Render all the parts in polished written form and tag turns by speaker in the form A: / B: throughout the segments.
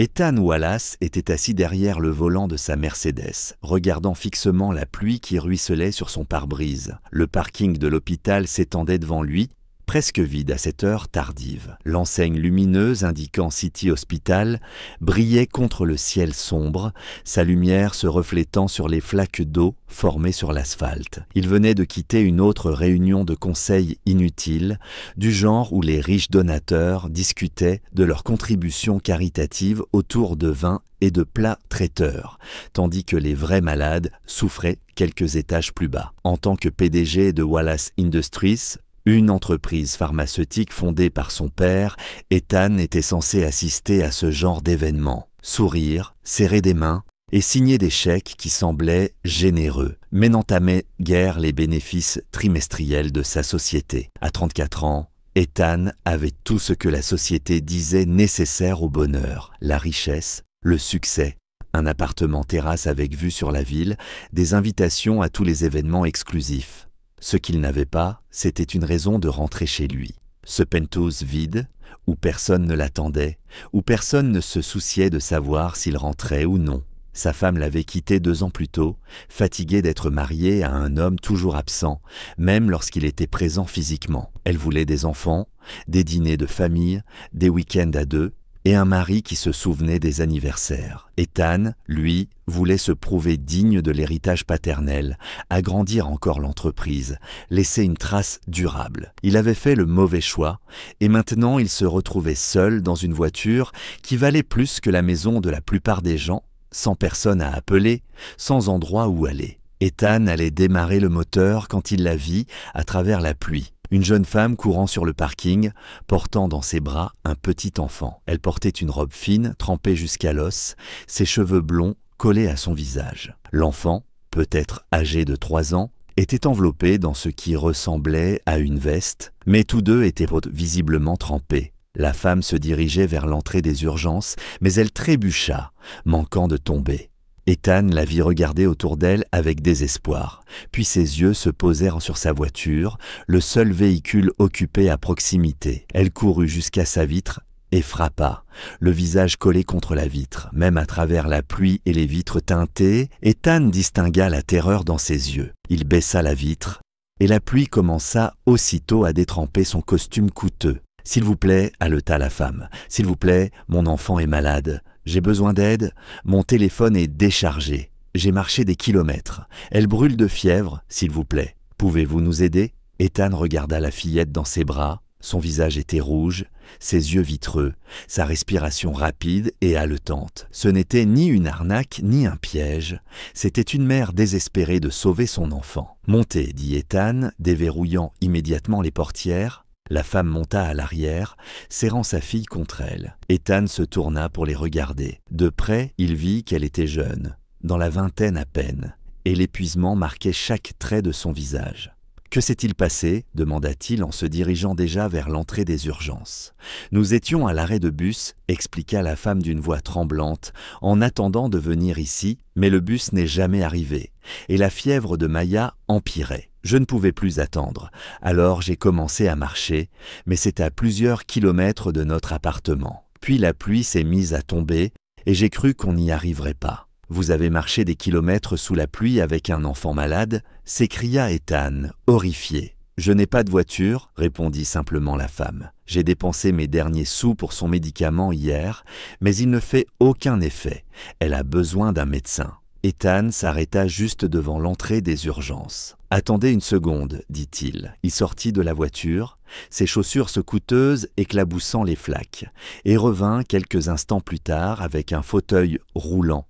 A: Ethan Wallace était assis derrière le volant de sa Mercedes, regardant fixement la pluie qui ruisselait sur son pare-brise. Le parking de l'hôpital s'étendait devant lui, presque vide à cette heure tardive. L'enseigne lumineuse indiquant City Hospital brillait contre le ciel sombre, sa lumière se reflétant sur les flaques d'eau formées sur l'asphalte. Il venait de quitter une autre réunion de conseil inutile, du genre où les riches donateurs discutaient de leurs contributions caritatives autour de vins et de plats traiteurs, tandis que les vrais malades souffraient quelques étages plus bas. En tant que PDG de Wallace Industries, une entreprise pharmaceutique fondée par son père, Ethan était censé assister à ce genre d'événement, sourire, serrer des mains et signer des chèques qui semblaient généreux, mais n'entamaient guère les bénéfices trimestriels de sa société. À 34 ans, Ethan avait tout ce que la société disait nécessaire au bonheur, la richesse, le succès, un appartement terrasse avec vue sur la ville, des invitations à tous les événements exclusifs. Ce qu'il n'avait pas, c'était une raison de rentrer chez lui. Ce penthouse vide, où personne ne l'attendait, où personne ne se souciait de savoir s'il rentrait ou non. Sa femme l'avait quitté 2 ans plus tôt, fatiguée d'être mariée à un homme toujours absent, même lorsqu'il était présent physiquement. Elle voulait des enfants, des dîners de famille, des week-ends à 2, et un mari qui se souvenait des anniversaires. Ethan, lui, voulait se prouver digne de l'héritage paternel, agrandir encore l'entreprise, laisser une trace durable. Il avait fait le mauvais choix, et maintenant il se retrouvait seul dans une voiture qui valait plus que la maison de la plupart des gens, sans personne à appeler, sans endroit où aller. Ethan allait démarrer le moteur quand il la vit à travers la pluie. Une jeune femme courant sur le parking, portant dans ses bras un petit enfant. Elle portait une robe fine, trempée jusqu'à l'os, ses cheveux blonds collés à son visage. L'enfant, peut-être âgé de 3 ans, était enveloppé dans ce qui ressemblait à une veste, mais tous deux étaient visiblement trempés. La femme se dirigeait vers l'entrée des urgences, mais elle trébucha, manquant de tomber. Ethan la vit regarder autour d'elle avec désespoir, puis ses yeux se posèrent sur sa voiture, le seul véhicule occupé à proximité. Elle courut jusqu'à sa vitre et frappa, le visage collé contre la vitre. Même à travers la pluie et les vitres teintées, Ethan distingua la terreur dans ses yeux. Il baissa la vitre, et la pluie commença aussitôt à détremper son costume coûteux. « S'il vous plaît, haleta la femme, s'il vous plaît, mon enfant est malade. J'ai besoin d'aide, mon téléphone est déchargé. J'ai marché des kilomètres. Elle brûle de fièvre, s'il vous plaît. Pouvez-vous nous aider ?» Ethan regarda la fillette dans ses bras. Son visage était rouge, ses yeux vitreux, sa respiration rapide et haletante. Ce n'était ni une arnaque ni un piège. C'était une mère désespérée de sauver son enfant. « Montez » dit Ethan, déverrouillant immédiatement les portières. La femme monta à l'arrière, serrant sa fille contre elle. Ethan se tourna pour les regarder. De près, il vit qu'elle était jeune, dans la vingtaine à peine, et l'épuisement marquait chaque trait de son visage. « Que s'est-il passé » demanda-t-il en se dirigeant déjà vers l'entrée des urgences. « Nous étions à l'arrêt de bus » expliqua la femme d'une voix tremblante, en attendant de venir ici, mais le bus n'est jamais arrivé, et la fièvre de Maya empirait. Je ne pouvais plus attendre, alors j'ai commencé à marcher, mais c'est à plusieurs kilomètres de notre appartement. Puis la pluie s'est mise à tomber, et j'ai cru qu'on n'y arriverait pas. « Vous avez marché des kilomètres sous la pluie avec un enfant malade » s'écria Ethan, horrifié. « Je n'ai pas de voiture » répondit simplement la femme. « J'ai dépensé mes derniers sous pour son médicament hier, mais il ne fait aucun effet. Elle a besoin d'un médecin. » Ethan s'arrêta juste devant l'entrée des urgences. « Attendez une seconde, dit-il. » Il sortit de la voiture, ses chaussures se coûteuses éclaboussant les flaques, et revint quelques instants plus tard avec un fauteuil roulant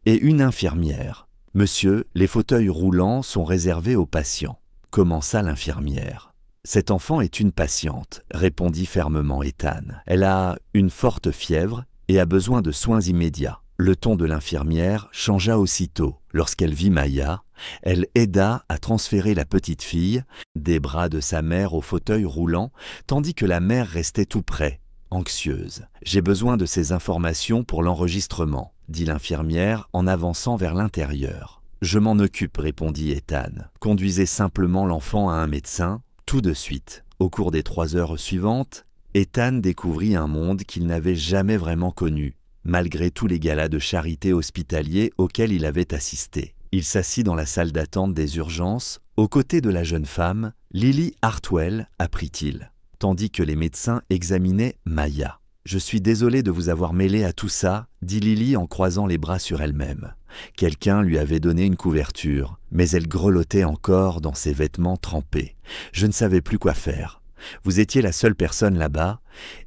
A: et une infirmière. « Monsieur, les fauteuils roulants sont réservés aux patients. » commença l'infirmière. « Cet enfant est une patiente, » répondit fermement Ethan. « Elle a une forte fièvre et a besoin de soins immédiats. » Le ton de l'infirmière changea aussitôt. Lorsqu'elle vit Maya, elle aida à transférer la petite fille des bras de sa mère au fauteuil roulant, tandis que la mère restait tout près, anxieuse. « J'ai besoin de ces informations pour l'enregistrement, » dit l'infirmière en avançant vers l'intérieur. « Je m'en occupe, » répondit Ethan. « Conduisez simplement l'enfant à un médecin, tout de suite. » Au cours des 3 heures suivantes, Ethan découvrit un monde qu'il n'avait jamais vraiment connu. malgré tous les galas de charité hospitaliers auxquels il avait assisté. Il s'assit dans la salle d'attente des urgences, aux côtés de la jeune femme, Lily Hartwell, apprit-il, tandis que les médecins examinaient Maya. « Je suis désolé de vous avoir mêlé à tout ça, » dit Lily en croisant les bras sur elle-même. Quelqu'un lui avait donné une couverture, mais elle grelottait encore dans ses vêtements trempés. Je ne savais plus quoi faire. Vous étiez la seule personne là-bas,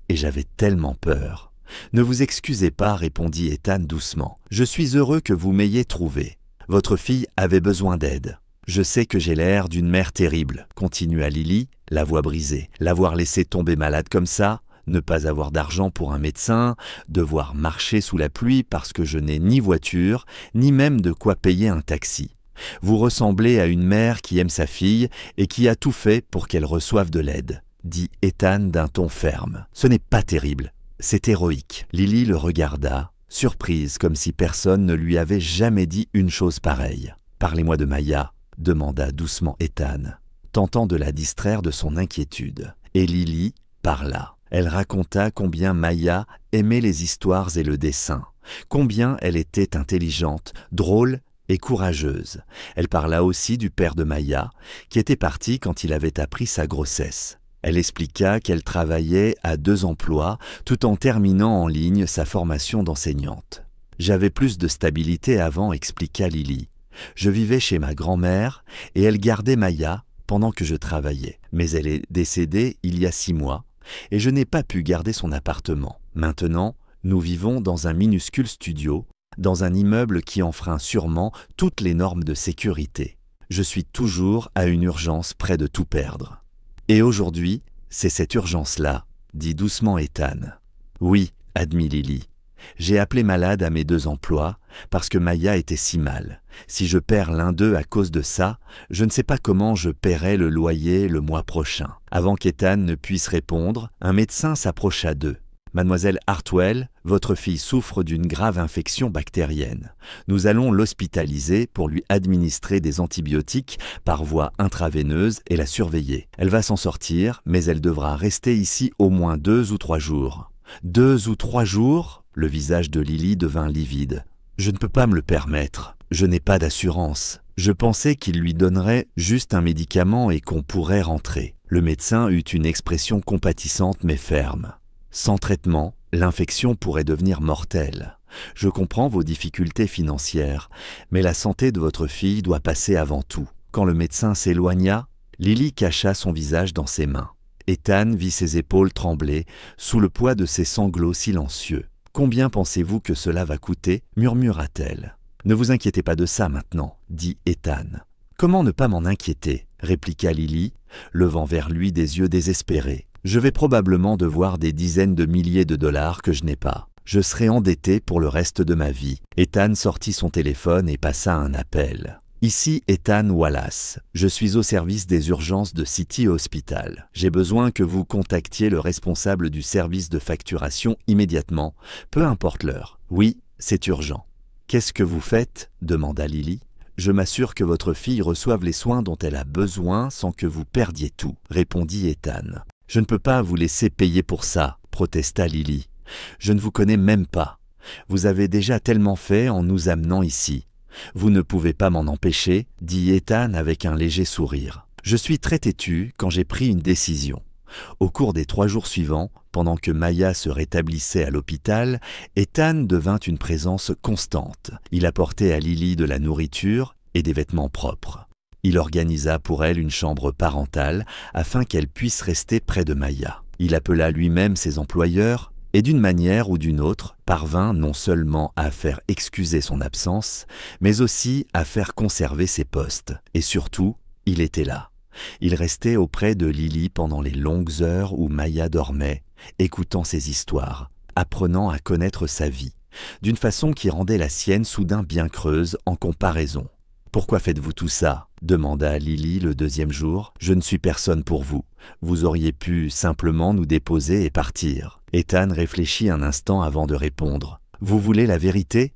A: et j'avais tellement peur. « Ne vous excusez pas, » répondit Ethan doucement. « Je suis heureux que vous m'ayez trouvé. Votre fille avait besoin d'aide. Je sais que j'ai l'air d'une mère terrible, » continua Lily, la voix brisée. « L'avoir laissé tomber malade comme ça, ne pas avoir d'argent pour un médecin, devoir marcher sous la pluie parce que je n'ai ni voiture, ni même de quoi payer un taxi. Vous ressemblez à une mère qui aime sa fille et qui a tout fait pour qu'elle reçoive de l'aide, » dit Ethan d'un ton ferme. « Ce n'est pas terrible, c'est héroïque. » Lily le regarda, surprise comme si personne ne lui avait jamais dit une chose pareille. « Parlez-moi de Maya, » demanda doucement Ethan, tentant de la distraire de son inquiétude. Et Lily parla. Elle raconta combien Maya aimait les histoires et le dessin, combien elle était intelligente, drôle et courageuse. Elle parla aussi du père de Maya, qui était parti quand il avait appris sa grossesse. Elle expliqua qu'elle travaillait à 2 emplois tout en terminant en ligne sa formation d'enseignante. « J'avais plus de stabilité avant, » expliqua Lily. « Je vivais chez ma grand-mère et elle gardait Maya pendant que je travaillais. Mais elle est décédée il y a 6 mois et je n'ai pas pu garder son appartement. Maintenant, nous vivons dans un minuscule studio, dans un immeuble qui enfreint sûrement toutes les normes de sécurité. Je suis toujours à une urgence près de tout perdre. Et aujourd'hui, c'est cette urgence-là, » dit doucement Ethan. « Oui, » admit Lily. « J'ai appelé malade à mes 2 emplois parce que Maya était si mal. Si je perds l'un d'eux à cause de ça, je ne sais pas comment je paierai le loyer le mois prochain. » Avant qu'Ethan ne puisse répondre, un médecin s'approcha d'eux. « Mademoiselle Hartwell, votre fille souffre d'une grave infection bactérienne. Nous allons l'hospitaliser pour lui administrer des antibiotiques par voie intraveineuse et la surveiller. Elle va s'en sortir, mais elle devra rester ici au moins 2 ou 3 jours. » 2 ou 3 jours ? Le visage de Lily devint livide. « Je ne peux pas me le permettre. Je n'ai pas d'assurance. Je pensais qu'il lui donnerait juste un médicament et qu'on pourrait rentrer. » Le médecin eut une expression compatissante mais ferme. « Sans traitement, l'infection pourrait devenir mortelle. Je comprends vos difficultés financières, mais la santé de votre fille doit passer avant tout. » Quand le médecin s'éloigna, Lily cacha son visage dans ses mains. Ethan vit ses épaules trembler sous le poids de ses sanglots silencieux. « Combien pensez-vous que cela va coûter » murmura-t-elle. « Ne vous inquiétez pas de ça maintenant, » dit Ethan. « Comment ne pas m'en inquiéter » répliqua Lily, levant vers lui des yeux désespérés. « Je vais probablement devoir des dizaines de milliers de dollars que je n'ai pas. Je serai endetté pour le reste de ma vie. » Ethan sortit son téléphone et passa un appel. « Ici Ethan Wallace. Je suis au service des urgences de City Hospital. J'ai besoin que vous contactiez le responsable du service de facturation immédiatement, peu importe l'heure. Oui, c'est urgent. »« Qu'est-ce que vous faites » demanda Lily. « Je m'assure que votre fille reçoive les soins dont elle a besoin sans que vous perdiez tout, » répondit Ethan. « Je ne peux pas vous laisser payer pour ça, » protesta Lily. « Je ne vous connais même pas. Vous avez déjà tellement fait en nous amenant ici. » « Vous ne pouvez pas m'en empêcher, » dit Ethan avec un léger sourire. « Je suis très têtu quand j'ai pris une décision. » Au cours des 3 jours suivants, pendant que Maya se rétablissait à l'hôpital, Ethan devint une présence constante. Il apportait à Lily de la nourriture et des vêtements propres. Il organisa pour elle une chambre parentale afin qu'elle puisse rester près de Maya. Il appela lui-même ses employeurs et d'une manière ou d'une autre parvint non seulement à faire excuser son absence, mais aussi à faire conserver ses postes. Et surtout, il était là. Il restait auprès de Lily pendant les longues heures où Maya dormait, écoutant ses histoires, apprenant à connaître sa vie, d'une façon qui rendait la sienne soudain bien creuse en comparaison. « Pourquoi faites-vous tout ça ?» demanda Lily le 2e jour. « Je ne suis personne pour vous. Vous auriez pu simplement nous déposer et partir. » Ethan réfléchit un instant avant de répondre. « Vous voulez la vérité ?»«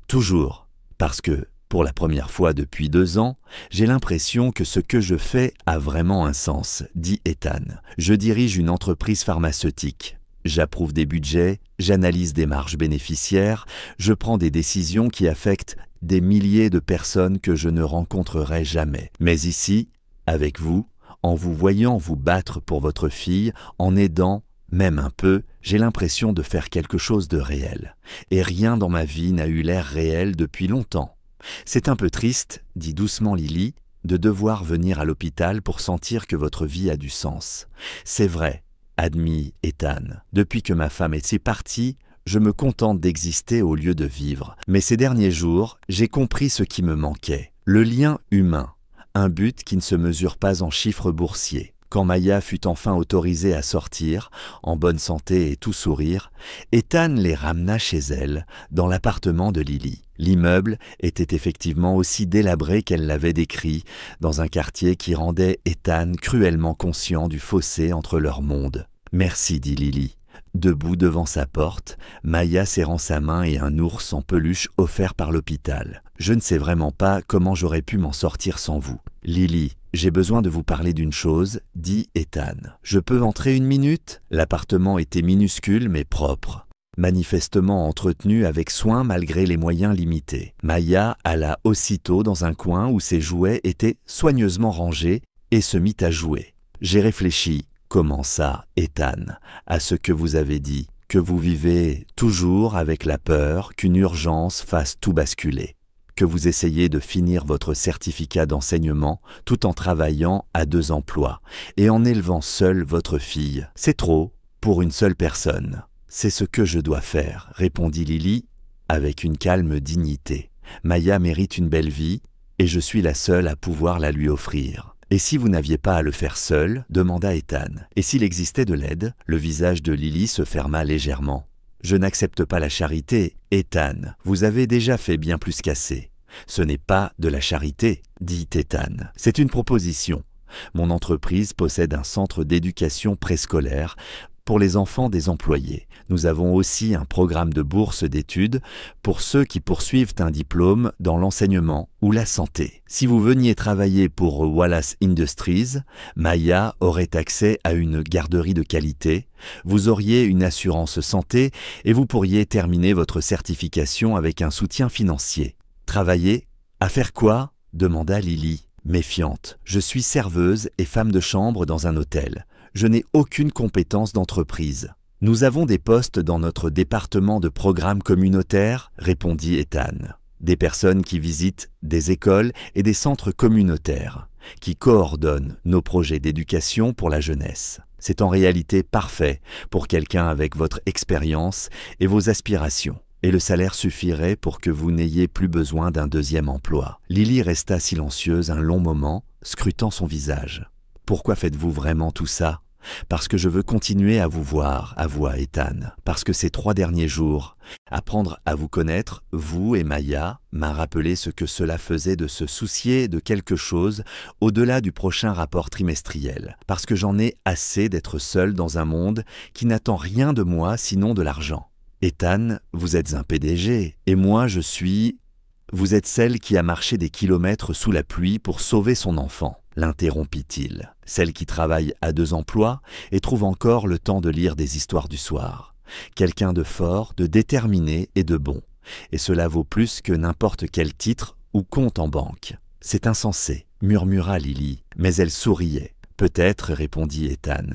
A: Toujours. Parce que, pour la première fois depuis 2 ans, j'ai l'impression que ce que je fais a vraiment un sens, » dit Ethan. « Je dirige une entreprise pharmaceutique. J'approuve des budgets, j'analyse des marges bénéficiaires, je prends des décisions qui affectent des milliers de personnes que je ne rencontrerai jamais. Mais ici, avec vous, en vous voyant vous battre pour votre fille, en aidant, même un peu, j'ai l'impression de faire quelque chose de réel. Et rien dans ma vie n'a eu l'air réel depuis longtemps. C'est un peu triste, dit doucement Lily, de devoir venir à l'hôpital pour sentir que votre vie a du sens. C'est vrai, admit Ethan. Depuis que ma femme est partie, je me contente d'exister au lieu de vivre. Mais ces derniers jours, j'ai compris ce qui me manquait. Le lien humain. Un but qui ne se mesure pas en chiffres boursiers. Quand Maya fut enfin autorisée à sortir, en bonne santé et tout sourire, Ethan les ramena chez elle, dans l'appartement de Lily. L'immeuble était effectivement aussi délabré qu'elle l'avait décrit, dans un quartier qui rendait Ethan cruellement conscient du fossé entre leurs mondes. « Merci » dit Lily. Debout devant sa porte, Maya serrant sa main et un ours en peluche offert par l'hôpital. « Je ne sais vraiment pas comment j'aurais pu m'en sortir sans vous. »« Lily, j'ai besoin de vous parler d'une chose, » dit Ethan. « Je peux entrer une minute ?» L'appartement était minuscule mais propre, manifestement entretenu avec soin malgré les moyens limités. Maya alla aussitôt dans un coin où ses jouets étaient soigneusement rangés et se mit à jouer. « J'ai réfléchi. » Commença Ethan, à ce que vous avez dit, que vous vivez toujours avec la peur qu'une urgence fasse tout basculer, que vous essayez de finir votre certificat d'enseignement tout en travaillant à 2 emplois et en élevant seule votre fille. C'est trop pour une seule personne. C'est ce que je dois faire, répondit Lily avec une calme dignité. Maya mérite une belle vie et je suis la seule à pouvoir la lui offrir. « Et si vous n'aviez pas à le faire seul ?» demanda Ethan. « Et s'il existait de l'aide ?» Le visage de Lily se ferma légèrement. « Je n'accepte pas la charité, Ethan. Vous avez déjà fait bien plus qu'assez. »« Ce n'est pas de la charité, » dit Ethan. « C'est une proposition. Mon entreprise possède un centre d'éducation préscolaire pour les enfants des employés. Nous avons aussi un programme de bourse d'études pour ceux qui poursuivent un diplôme dans l'enseignement ou la santé. Si vous veniez travailler pour Wallace Industries, Maya aurait accès à une garderie de qualité, vous auriez une assurance santé et vous pourriez terminer votre certification avec un soutien financier. Travailler? À faire quoi? Demanda Lily, méfiante. Je suis serveuse et femme de chambre dans un hôtel. Je n'ai aucune compétence d'entreprise. Nous avons des postes dans notre département de programmes communautaires, répondit Ethan. Des personnes qui visitent des écoles et des centres communautaires, qui coordonnent nos projets d'éducation pour la jeunesse. C'est en réalité parfait pour quelqu'un avec votre expérience et vos aspirations. Et le salaire suffirait pour que vous n'ayez plus besoin d'un 2e emploi. Lily resta silencieuse un long moment, scrutant son visage. « Pourquoi faites-vous vraiment tout ça ?» Parce que je veux continuer à vous voir, avoua Ethan. Parce que ces 3 derniers jours, apprendre à vous connaître, vous et Maya, m'a rappelé ce que cela faisait de se soucier de quelque chose au-delà du prochain rapport trimestriel. Parce que j'en ai assez d'être seul dans un monde qui n'attend rien de moi sinon de l'argent. Ethan, vous êtes un PDG, et moi je suis... Vous êtes celle qui a marché des kilomètres sous la pluie pour sauver son enfant. L'interrompit-il. Celle qui travaille à 2 emplois et trouve encore le temps de lire des histoires du soir. Quelqu'un de fort, de déterminé et de bon. Et cela vaut plus que n'importe quel titre ou compte en banque. C'est insensé, murmura Lily, mais elle souriait. Peut-être, répondit Ethan,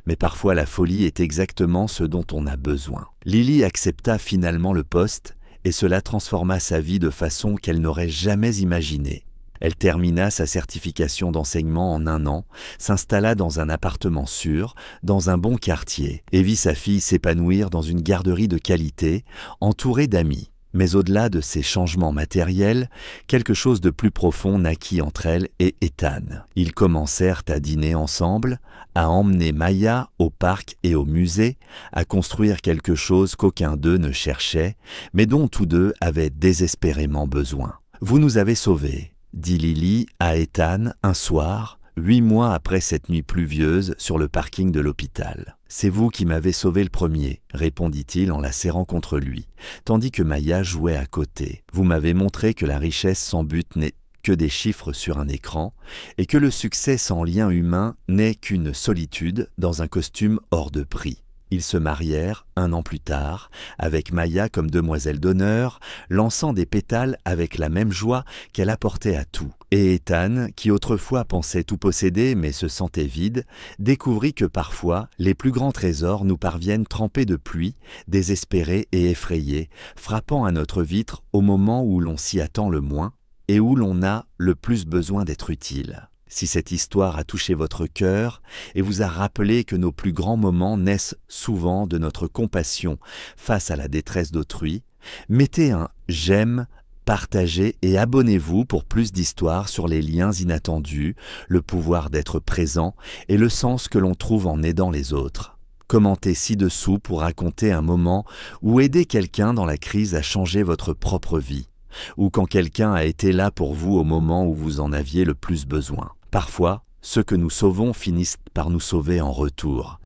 A: mais parfois la folie est exactement ce dont on a besoin. Lily accepta finalement le poste et cela transforma sa vie de façon qu'elle n'aurait jamais imaginée. Elle termina sa certification d'enseignement en 1 an, s'installa dans un appartement sûr, dans un bon quartier, et vit sa fille s'épanouir dans une garderie de qualité, entourée d'amis. Mais au-delà de ces changements matériels, quelque chose de plus profond naquit entre elle et Ethan. Ils commencèrent à dîner ensemble, à emmener Maya au parc et au musée, à construire quelque chose qu'aucun d'eux ne cherchait, mais dont tous deux avaient désespérément besoin. « Vous nous avez sauvés », dit Lily à Ethan un soir, 8 mois après cette nuit pluvieuse sur le parking de l'hôpital. « C'est vous qui m'avez sauvé le premier », répondit-il en la serrant contre lui, tandis que Maya jouait à côté. « Vous m'avez montré que la richesse sans but n'est que des chiffres sur un écran et que le succès sans lien humain n'est qu'une solitude dans un costume hors de prix. Ils se marièrent 1 an plus tard, avec Maya comme demoiselle d'honneur, lançant des pétales avec la même joie qu'elle apportait à tout. Et Ethan, qui autrefois pensait tout posséder mais se sentait vide, découvrit que parfois les plus grands trésors nous parviennent trempés de pluie, désespérés et effrayés, frappant à notre vitre au moment où l'on s'y attend le moins et où l'on a le plus besoin d'être utile. Si cette histoire a touché votre cœur et vous a rappelé que nos plus grands moments naissent souvent de notre compassion face à la détresse d'autrui, mettez un j'aime, partagez et abonnez-vous pour plus d'histoires sur les liens inattendus, le pouvoir d'être présent et le sens que l'on trouve en aidant les autres. Commentez ci-dessous pour raconter un moment où aider quelqu'un dans la crise a changé votre propre vie, ou quand quelqu'un a été là pour vous au moment où vous en aviez le plus besoin. Parfois, ceux que nous sauvons finissent par nous sauver en retour.